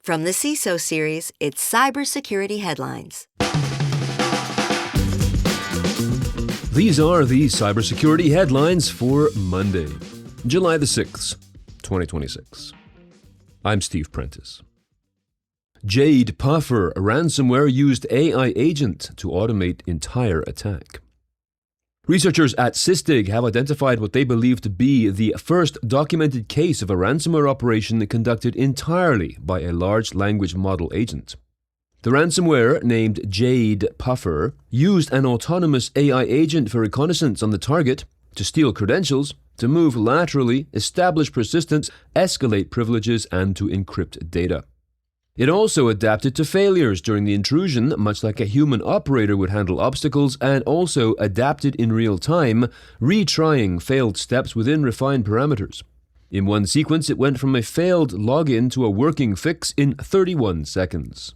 From the CISO series, it's Cybersecurity Headlines. These are the cybersecurity headlines for Monday, July the 6th, 2026. I'm Steve Prentice. JadePuffer ransomware used AI agent to automate entire attack. Researchers at SysDig have identified what they believe to be the first documented case of a ransomware operation conducted entirely by a large language model agent. The ransomware, named JadePuffer, used an autonomous AI agent for reconnaissance on the target, to steal credentials, to move laterally, establish persistence, escalate privileges, and to encrypt data. It also adapted to failures during the intrusion, much like a human operator would handle obstacles, and also adapted in real time, retrying failed steps within refined parameters. In one sequence, it went from a failed login to a working fix in 31 seconds.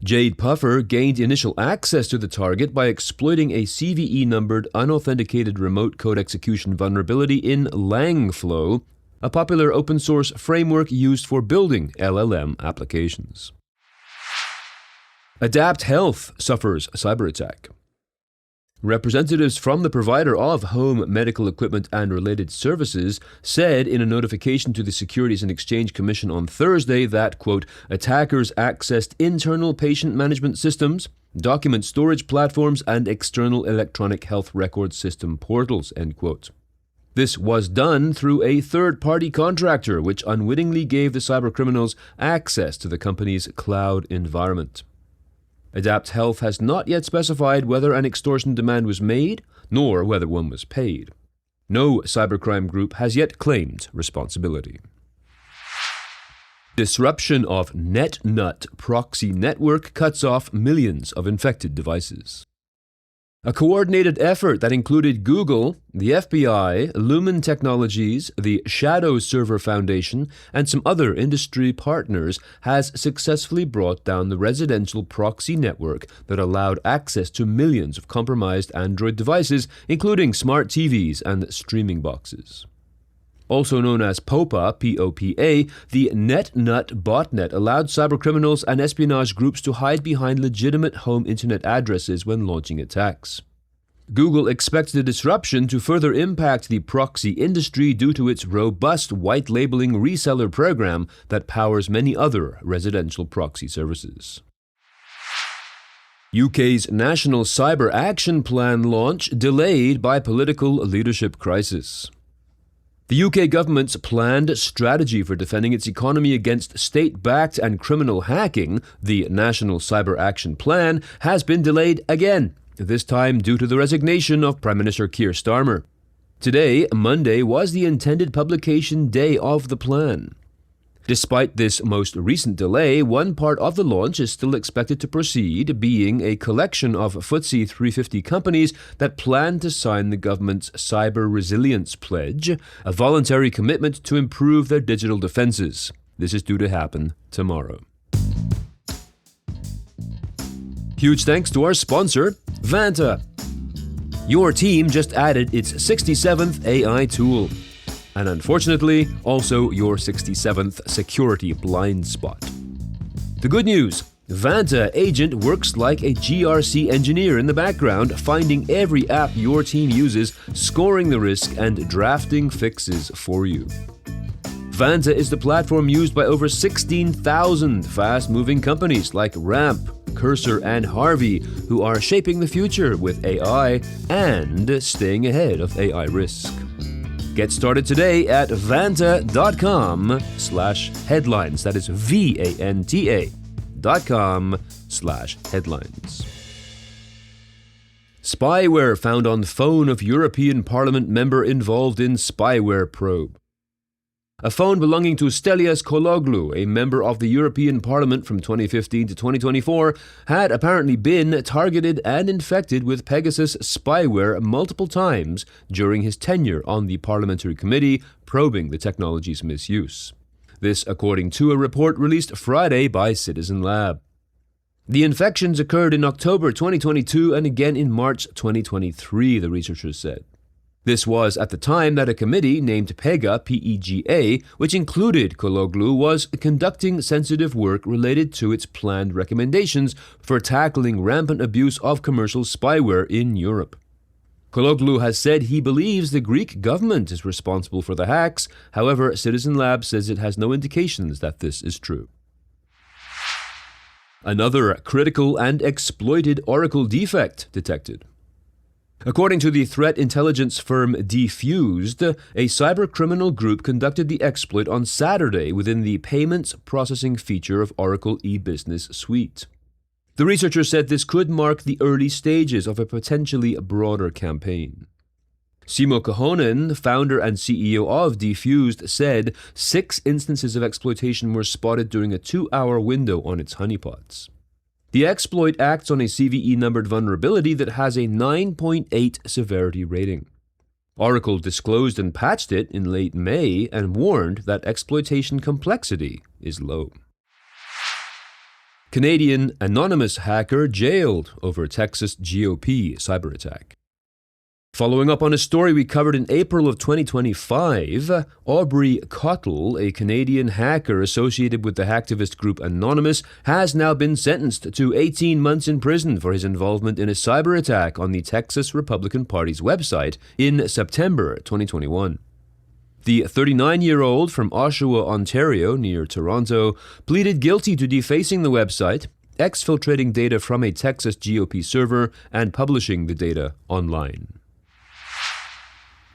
JadePuffer gained initial access to the target by exploiting a CVE-numbered unauthenticated remote code execution vulnerability in LangFlow, a popular open-source framework used for building LLM applications. AdaptHealth suffers cyberattack. Representatives from the provider of home medical equipment and related services said in a notification to the Securities and Exchange Commission on Thursday that, quote, attackers accessed internal patient management systems, document storage platforms, and external electronic health record system portals, end quote. This was done through a third-party contractor, which unwittingly gave the cybercriminals access to the company's cloud environment. AdaptHealth has not yet specified whether an extortion demand was made, nor whether one was paid. No cybercrime group has yet claimed responsibility. Disruption of NetNut proxy network cuts off millions of infected devices. A coordinated effort that included Google, the FBI, Lumen Technologies, the Shadow Server Foundation, and some other industry partners has successfully brought down the residential proxy network that allowed access to millions of compromised Android devices, including smart TVs and streaming boxes. Also known as POPA, P-O-P-A, the NetNut botnet allowed cybercriminals and espionage groups to hide behind legitimate home internet addresses when launching attacks. Google expects the disruption to further impact the proxy industry due to its robust white labeling reseller program that powers many other residential proxy services. UK's National Cyber Action Plan launch delayed by political leadership crisis. The UK government's planned strategy for defending its economy against state-backed and criminal hacking, the National Cyber Action Plan, has been delayed again, this time due to the resignation of Prime Minister Keir Starmer. Today, Monday, was the intended publication day of the plan. Despite this most recent delay, one part of the launch is still expected to proceed, being a collection of FTSE 350 companies that plan to sign the government's Cyber Resilience Pledge, a voluntary commitment to improve their digital defenses. This is due to happen tomorrow. Huge thanks to our sponsor, Vanta. Your team just added its 67th AI tool. And unfortunately, also your 67th security blind spot. The good news, Vanta Agent works like a GRC engineer in the background, finding every app your team uses, scoring the risk, and drafting fixes for you. Vanta is the platform used by over 16,000 fast-moving companies like Ramp, Cursor, and Harvey, who are shaping the future with AI and staying ahead of AI risk. Get started today at vanta.com/headlines. That is VANTA.com/headlines. Spyware found on phone of European Parliament member involved in spyware probe. A phone belonging to Stelios Kologlou, a member of the European Parliament from 2015 to 2024, had apparently been targeted and infected with Pegasus spyware multiple times during his tenure on the parliamentary committee probing the technology's misuse. This according to a report released Friday by Citizen Lab. The infections occurred in October 2022 and again in March 2023, the researchers said. This was at the time that a committee named PEGA, P-E-G-A, which included Kologlu, was conducting sensitive work related to its planned recommendations for tackling rampant abuse of commercial spyware in Europe. Kologlu has said he believes the Greek government is responsible for the hacks. However, Citizen Lab says it has no indications that this is true. Another critical and exploited Oracle defect detected. According to the threat intelligence firm Defused, a cybercriminal group conducted the exploit on Saturday within the payments processing feature of Oracle e-Business Suite. The researchers said this could mark the early stages of a potentially broader campaign. Simo Kohonen, founder and CEO of Defused, said 6 instances of exploitation were spotted during a 2-hour window on its honeypots. The exploit acts on a CVE-numbered vulnerability that has a 9.8 severity rating. Oracle disclosed and patched it in late May and warned that exploitation complexity is low. Canadian anonymous hacker jailed over Texas GOP cyberattack. Following up on a story we covered in April of 2025, Aubrey Cottle, a Canadian hacker associated with the hacktivist group Anonymous, has now been sentenced to 18 months in prison for his involvement in a cyber attack on the Texas Republican Party's website in September 2021. The 39-year-old from Oshawa, Ontario, near Toronto, pleaded guilty to defacing the website, exfiltrating data from a Texas GOP server, and publishing the data online.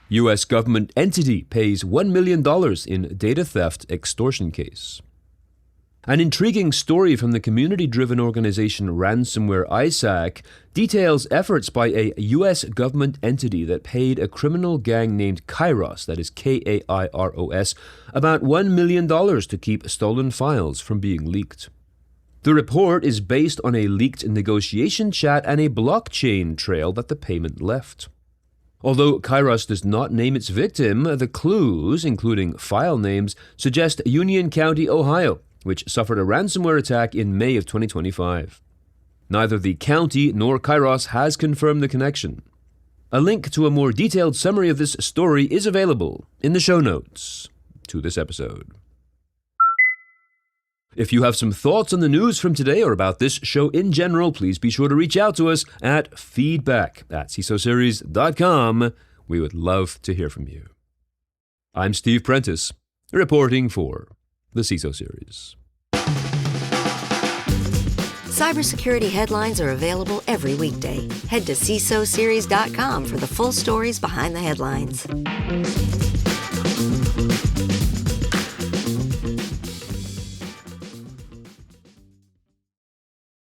U.S. government entity pays $1 million in data theft extortion case. An intriguing story from the community-driven organization Ransomware ISAC details efforts by a U.S. government entity that paid a criminal gang named Kairos, that is K-A-I-R-O-S, about $1 million to keep stolen files from being leaked. The report is based on a leaked negotiation chat and a blockchain trail that the payment left. Although Kairos does not name its victim, the clues, including file names, suggest Union County, Ohio, which suffered a ransomware attack in May of 2025. Neither the county nor Kairos has confirmed the connection. A link to a more detailed summary of this story is available in the show notes to this episode. If you have some thoughts on the news from today or about this show in general, please be sure to reach out to us at feedback@cisoseries.com. We would love to hear from you. I'm Steve Prentice, reporting for the CISO Series. Cybersecurity headlines are available every weekday. Head to CISOseries.com for the full stories behind the headlines.